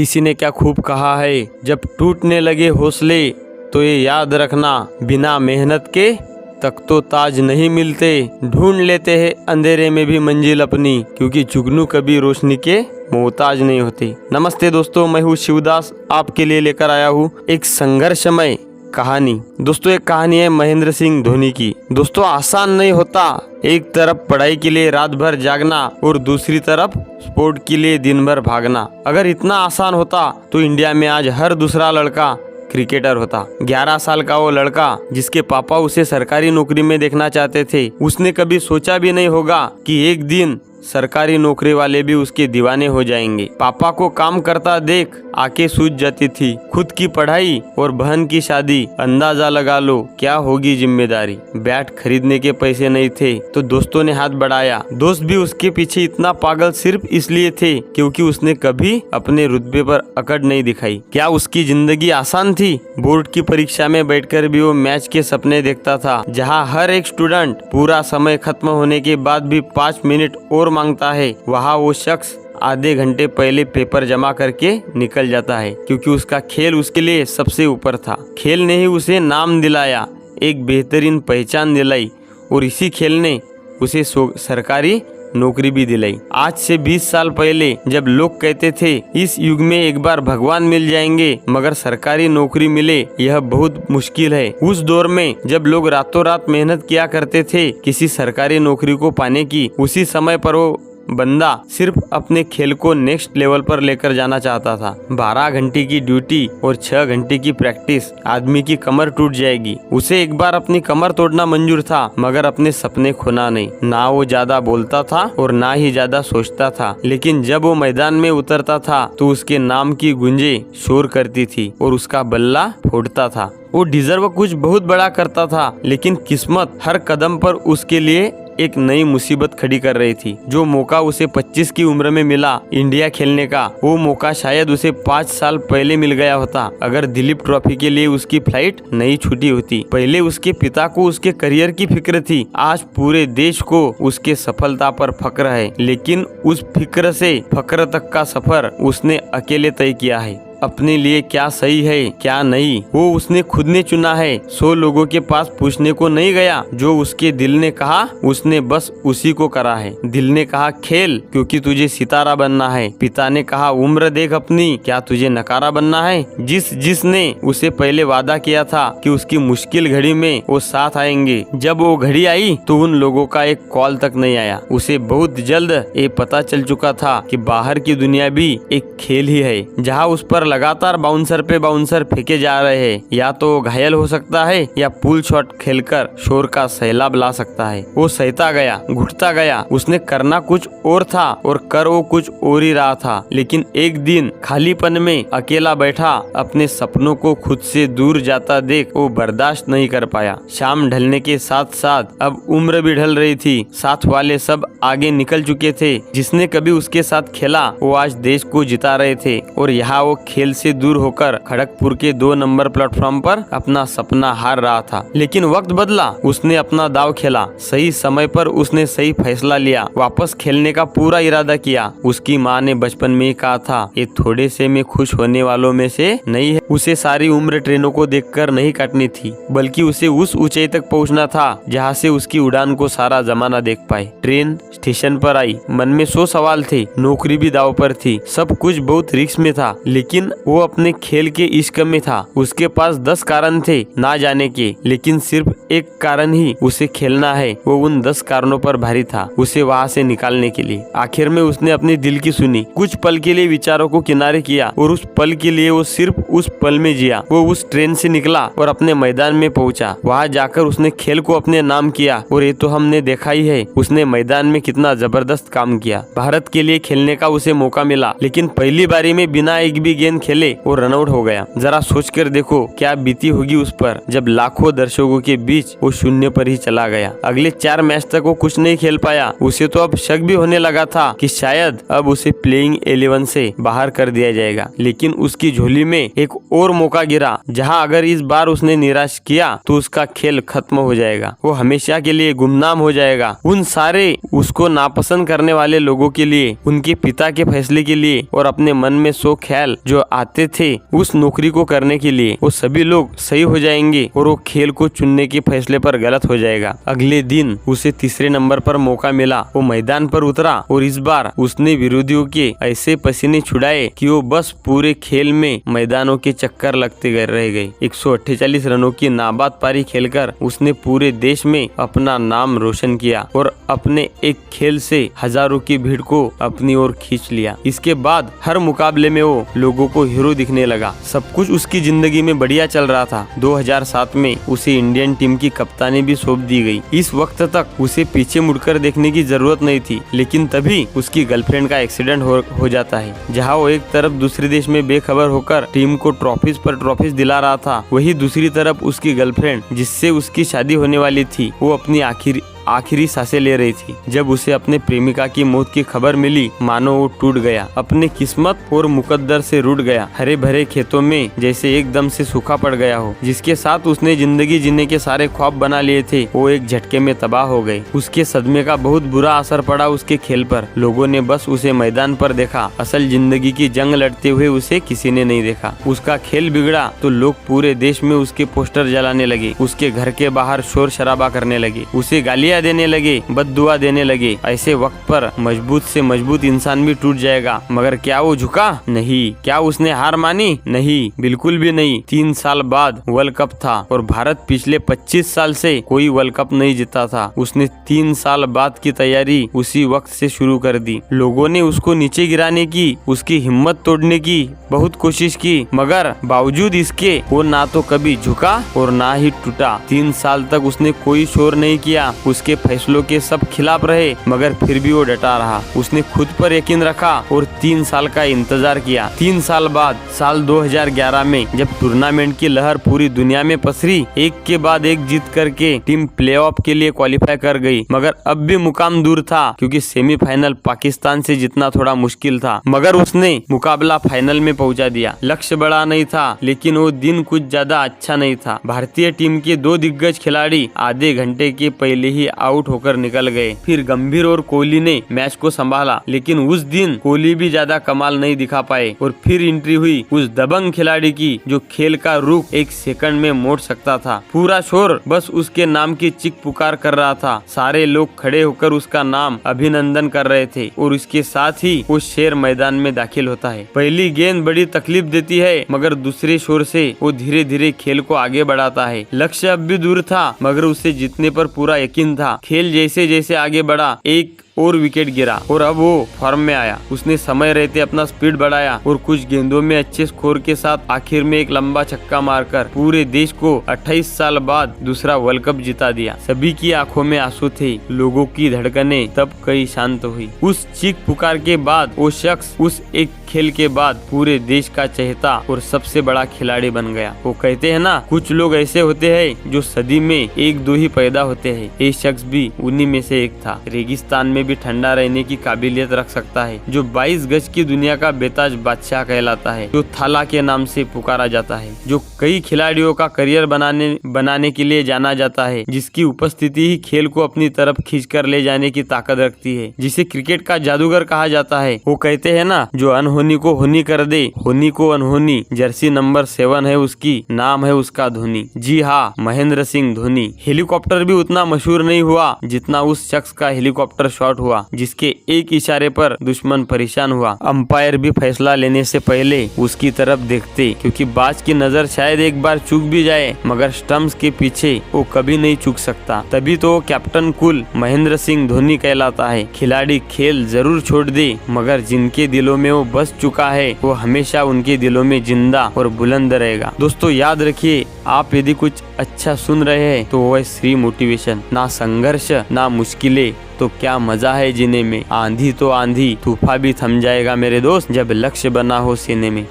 किसी ने क्या खूब कहा है, जब टूटने लगे हौसले तो ये याद रखना, बिना मेहनत के तक तो ताज नहीं मिलते। ढूंढ लेते हैं अंधेरे में भी मंजिल अपनी, क्योंकि जुगनू कभी रोशनी के मोहताज नहीं होते। नमस्ते दोस्तों, मैं हूँ शिवदास, आपके लिए लेकर आया हूँ एक संघर्षमय कहानी। दोस्तों, एक कहानी है महेंद्र सिंह धोनी की। दोस्तों, आसान नहीं होता एक तरफ पढ़ाई के लिए रात भर जागना और दूसरी तरफ स्पोर्ट के लिए दिन भर भागना। अगर इतना आसान होता तो इंडिया में आज हर दूसरा लड़का क्रिकेटर होता। 11 साल का वो लड़का जिसके पापा उसे सरकारी नौकरी में देखना चाहते थे, उसने कभी सोचा भी नहीं होगा कि एक दिन सरकारी नौकरी वाले भी उसके दीवाने हो जाएंगे। पापा को काम करता देख आंखें सूज जाती थी। खुद की पढ़ाई और बहन की शादी, अंदाजा लगा लो क्या होगी जिम्मेदारी। बैट खरीदने के पैसे नहीं थे तो दोस्तों ने हाथ बढ़ाया। दोस्त भी उसके पीछे इतना पागल सिर्फ इसलिए थे क्योंकि उसने कभी अपने रुतबे पर अकड़ नहीं दिखाई। क्या उसकी जिंदगी आसान थी? बोर्ड की परीक्षा में बैठकर भी वो मैच के सपने देखता था, जहाँ हर एक स्टूडेंट पूरा समय खत्म होने के बाद भी 5 मिनट और मांगता है। वहाँ वो शख्स आधे घंटे पहले पेपर जमा करके निकल जाता है, क्योंकि उसका खेल उसके लिए सबसे ऊपर था। खेल ने ही उसे नाम दिलाया, एक बेहतरीन पहचान दिलाई, और इसी खेल ने उसे सरकारी नौकरी भी दिलाई। आज से 20 साल पहले जब लोग कहते थे इस युग में एक बार भगवान मिल जाएंगे मगर सरकारी नौकरी मिले यह बहुत मुश्किल है, उस दौर में जब लोग रातों रात मेहनत किया करते थे किसी सरकारी नौकरी को पाने की, उसी समय पर वो बंदा सिर्फ अपने खेल को नेक्स्ट लेवल पर लेकर जाना चाहता था। 12 घंटे की ड्यूटी और 6 घंटे की प्रैक्टिस, आदमी की कमर टूट जाएगी। उसे एक बार अपनी कमर तोड़ना मंजूर था मगर अपने सपने खोना नहीं। ना वो ज्यादा बोलता था और ना ही ज्यादा सोचता था, लेकिन जब वो मैदान में उतरता था तो उसके नाम की गूंजे शोर करती थी और उसका बल्ला फोड़ता था। वो डिजर्व कुछ बहुत बड़ा करता था, लेकिन किस्मत हर कदम पर उसके लिए एक नई मुसीबत खड़ी कर रही थी। जो मौका उसे 25 की उम्र में मिला इंडिया खेलने का, वो मौका शायद उसे 5 साल पहले मिल गया होता अगर दिलीप ट्रॉफी के लिए उसकी फ्लाइट नहीं छूटी होती। पहले उसके पिता को उसके करियर की फिक्र थी, आज पूरे देश को उसके सफलता पर फक्र है, लेकिन उस फिक्र से फक्र तक का सफर उसने अकेले तय किया है। अपने लिए क्या सही है क्या नहीं वो उसने खुद ने चुना है। 100 लोगों के पास पूछने को नहीं गया। जो उसके दिल ने कहा उसने बस उसी को करा है। दिल ने कहा खेल क्योंकि तुझे सितारा बनना है। पिता ने कहा उम्र देख अपनी, क्या तुझे नकारा बनना है। जिसने उसे पहले वादा किया था कि उसकी मुश्किल घड़ी में वो साथ आएंगे, जब वो घड़ी आई तो उन लोगों का एक कॉल तक नहीं आया। उसे बहुत जल्द ये पता चल चुका था कि बाहर की दुनिया भी एक खेल ही है, जहाँ उस पर लगातार बाउंसर पे बाउंसर फेंके जा रहे हैं। या तो घायल हो सकता है या पुल शॉट खेलकर शोर का सैलाब ला सकता है। वो सहता गया, घुटता गया। उसने करना कुछ और था और कर वो कुछ और ही रहा था। लेकिन एक दिन खालीपन में अकेला बैठा अपने सपनों को खुद से दूर जाता देख वो बर्दाश्त नहीं कर पाया। शाम ढलने के साथ साथ अब उम्र भी ढल रही थी। साथ वाले सब आगे निकल चुके थे। जिसने कभी उसके साथ खेला वो आज देश को जिता रहे थे, और यहाँ वो खेल से दूर होकर खड़गपुर के 2 नंबर प्लेटफॉर्म पर अपना सपना हार रहा था। लेकिन वक्त बदला, उसने अपना दाव खेला। सही समय पर उसने सही फैसला लिया, वापस खेलने का पूरा इरादा किया। उसकी माँ ने बचपन में ही कहा था ये थोड़े से में खुश होने वालों में से नहीं है। उसे सारी उम्र ट्रेनों को देखकर नहीं काटनी थी, बल्कि उसे उस ऊंचाई तक पहुंचना था जहाँ से उसकी उड़ान को सारा जमाना देख पाए। ट्रेन स्टेशन पर आई। मन में 100 सवाल थे। नौकरी भी दाव पर थी। सब कुछ बहुत रिस्क में था, लेकिन वो अपने खेल के इश्क में था। उसके पास 10 कारण थे ना जाने के, लेकिन सिर्फ एक कारण ही उसे खेलना है। वो उन 10 कारणों पर भारी था उसे वहाँ से निकालने के लिए। आखिर में उसने अपने दिल की सुनी। कुछ पल के लिए विचारों को किनारे किया और उस पल के लिए वो सिर्फ उस पल में जिया। वो उस ट्रेन से निकला और अपने मैदान में पहुंचा। वहाँ जाकर उसने खेल को अपने नाम किया, और ये तो हमने देखा ही है उसने मैदान में कितना जबरदस्त काम किया। भारत के लिए खेलने का उसे मौका मिला, लेकिन पहली बारी में बिना एक भी गेंद खेले और रनआउट हो गया। जरा सोच कर देखो क्या बीती होगी उस पर, जब लाखों दर्शकों के बीच बीच वो शून्य पर ही चला गया। अगले 4 मैच तक वो कुछ नहीं खेल पाया। उसे तो अब शक भी होने लगा था कि शायद अब उसे प्लेइंग 11 से बाहर कर दिया जाएगा, लेकिन उसकी झोली में एक और मौका गिरा जहां अगर इस बार उसने निराश किया तो उसका खेल खत्म हो जाएगा। वो हमेशा के लिए गुमनाम हो जाएगा। उन सारे उसको नापसंद करने वाले लोगों के लिए, उनके पिता के फैसले के लिए और अपने मन में 100 ख्याल जो आते थे उस नौकरी को करने के लिए, वो सभी लोग सही हो जाएंगे और वो खेल को चुनने के फैसले पर गलत हो जाएगा। अगले दिन उसे तीसरे नंबर पर मौका मिला। वो मैदान पर उतरा और इस बार उसने विरोधियों के ऐसे पसीने छुड़ाए कि वो बस पूरे खेल में मैदानों के चक्कर लगते रह गए। 148 रनों की नाबाद पारी खेलकर उसने पूरे देश में अपना नाम रोशन किया और अपने एक खेल से हजारों की भीड़ को अपनी ओर खींच लिया। इसके बाद हर मुकाबले में वो लोगों को हीरो दिखने लगा। सब कुछ उसकी जिंदगी में बढ़िया चल रहा था। 2007 में उसे इंडियन टीम की कप्तानी भी सौंप दी गई। इस वक्त तक उसे पीछे मुड़कर देखने की जरूरत नहीं थी, लेकिन तभी उसकी गर्लफ्रेंड का एक्सीडेंट हो जाता है। जहां वो एक तरफ दूसरे देश में बेखबर होकर टीम को ट्रॉफीज पर ट्रॉफीज दिला रहा था, वही दूसरी तरफ उसकी गर्लफ्रेंड जिससे उसकी शादी होने वाली थी, वो अपनी आखिरी सांसें ले रही थी। जब उसे अपने प्रेमिका की मौत की खबर मिली, मानो वो टूट गया, अपने किस्मत और मुकद्दर से रूठ गया। हरे भरे खेतों में जैसे एकदम से सूखा पड़ गया हो। जिसके साथ उसने जिंदगी जीने के सारे ख्वाब बना लिए थे, वो एक झटके में तबाह हो गए। उसके सदमे का बहुत बुरा असर पड़ा उसके खेल पर। लोगों ने बस उसे मैदान पर देखा, असल जिंदगी की जंग लड़ते हुए उसे किसी ने नहीं देखा। उसका खेल बिगड़ा तो लोग पूरे देश में उसके पोस्टर जलाने लगे, उसके घर के बाहर शोर शराबा करने लगे, उसे गालियां देने लगे, बद्दुआ देने लगे। ऐसे वक्त पर मजबूत से मजबूत इंसान भी टूट जाएगा। मगर क्या वो झुका? नहीं। क्या उसने हार मानी? नहीं, बिल्कुल भी नहीं। 3 साल बाद वर्ल्ड कप था और भारत पिछले 25 साल से कोई वर्ल्ड कप नहीं जीता था। उसने 3 साल बाद की तैयारी उसी वक्त से शुरू कर दी। लोगों ने उसको नीचे गिराने की, उसकी हिम्मत तोड़ने की बहुत कोशिश की, मगर बावजूद इसके वो ना तो कभी झुका और ना ही टूटा। 3 साल तक उसने कोई शोर नहीं किया। उसके फैसलों के सब खिलाफ रहे, मगर फिर भी वो डटा रहा। उसने खुद पर यकीन रखा और 3 साल का इंतजार किया। 3 साल बाद साल 2011 में जब टूर्नामेंट की लहर पूरी दुनिया में पसरी, एक के बाद एक जीत करके टीम प्लेऑफ के लिए क्वालिफाई कर गई। मगर अब भी मुकाम दूर था, क्योंकि सेमीफाइनल पाकिस्तान से जीतना थोड़ा मुश्किल था। मगर उसने मुकाबला फाइनल में पहुंचा दिया। लक्ष्य बड़ा नहीं था, लेकिन वो दिन कुछ ज्यादा अच्छा नहीं था। भारतीय टीम के 2 दिग्गज खिलाड़ी आधे घंटे के पहले ही आउट होकर निकल गए। फिर गंभीर और कोहली ने मैच को संभाला, लेकिन उस दिन कोहली भी ज्यादा कमाल नहीं दिखा पाए। और फिर एंट्री हुई उस दबंग खिलाड़ी की जो खेल का रुख एक सेकंड में मोड़ सकता था। पूरा शोर बस उसके नाम की चीख पुकार कर रहा था। सारे लोग खड़े होकर उसका नाम अभिनंदन कर रहे थे और इसके साथ ही वो शेर मैदान में दाखिल होता है। पहली गेंद बड़ी तकलीफ देती है, मगर दूसरे शोर से वो धीरे धीरे खेल को आगे बढ़ाता है। लक्ष्य अब भी दूर था, मगर उसे जीतने पर पूरा यकीन था। खेल जैसे जैसे आगे बढ़ा, एक और विकेट गिरा और अब वो फॉर्म में आया। उसने समय रहते अपना स्पीड बढ़ाया और कुछ गेंदों में अच्छे स्कोर के साथ आखिर में एक लंबा छक्का मारकर पूरे देश को 28 साल बाद दूसरा वर्ल्ड कप जिता दिया। सभी की आंखों में आंसू थे, लोगों की धड़कनें तब कई शांत हुई। उस चीख पुकार के बाद वो शख्स उस एक खेल के बाद पूरे देश का चहेता और सबसे बड़ा खिलाड़ी बन गया। वो कहते हैं ना, कुछ लोग ऐसे होते हैं जो सदी में 1-2 ही पैदा होते हैं। ये शख्स भी उन्हीं में से एक था। रेगिस्तान में भी ठंडा रहने की काबिलियत रख सकता है, जो 22 गज की दुनिया का बेताज बादशाह कहलाता है, जो थाला के नाम से पुकारा जाता है, जो कई खिलाड़ियों का करियर बनाने के लिए जाना जाता है, जिसकी उपस्थिति ही खेल को अपनी तरफ खींचकर ले जाने की ताकत रखती है, जिसे क्रिकेट का जादूगर कहा जाता है। वो कहते हैं ना, जो अनहोनी को होनी कर दे, होनी को अनहोनी। जर्सी नंबर 7 है उसकी, नाम है उसका धोनी। जी हाँ, महेंद्र सिंह धोनी। हेलीकॉप्टर भी उतना मशहूर नहीं हुआ जितना उस शख्स का हेलीकॉप्टर शॉट हुआ, जिसके एक इशारे पर दुश्मन परेशान हुआ। अंपायर भी फैसला लेने से पहले उसकी तरफ देखते, क्योंकि बाज की नजर शायद एक बार चूक भी जाए, मगर स्टंप्स के पीछे वो कभी नहीं चूक सकता। तभी तो कैप्टन कूल महेंद्र सिंह धोनी कहलाता है। खिलाड़ी खेल जरूर छोड़ दे, मगर जिनके दिलों में वो बस चुका है, वो हमेशा उनके दिलों में जिंदा और बुलंद रहेगा। दोस्तों याद रखिए, आप यदि कुछ अच्छा सुन रहे हैं तो वो है श्री मोटिवेशन। ना संघर्ष ना मुश्किलें तो क्या मजा है जीने में। आंधी तो आंधी, तूफान भी थम जाएगा मेरे दोस्त, जब लक्ष्य बना हो सीने में।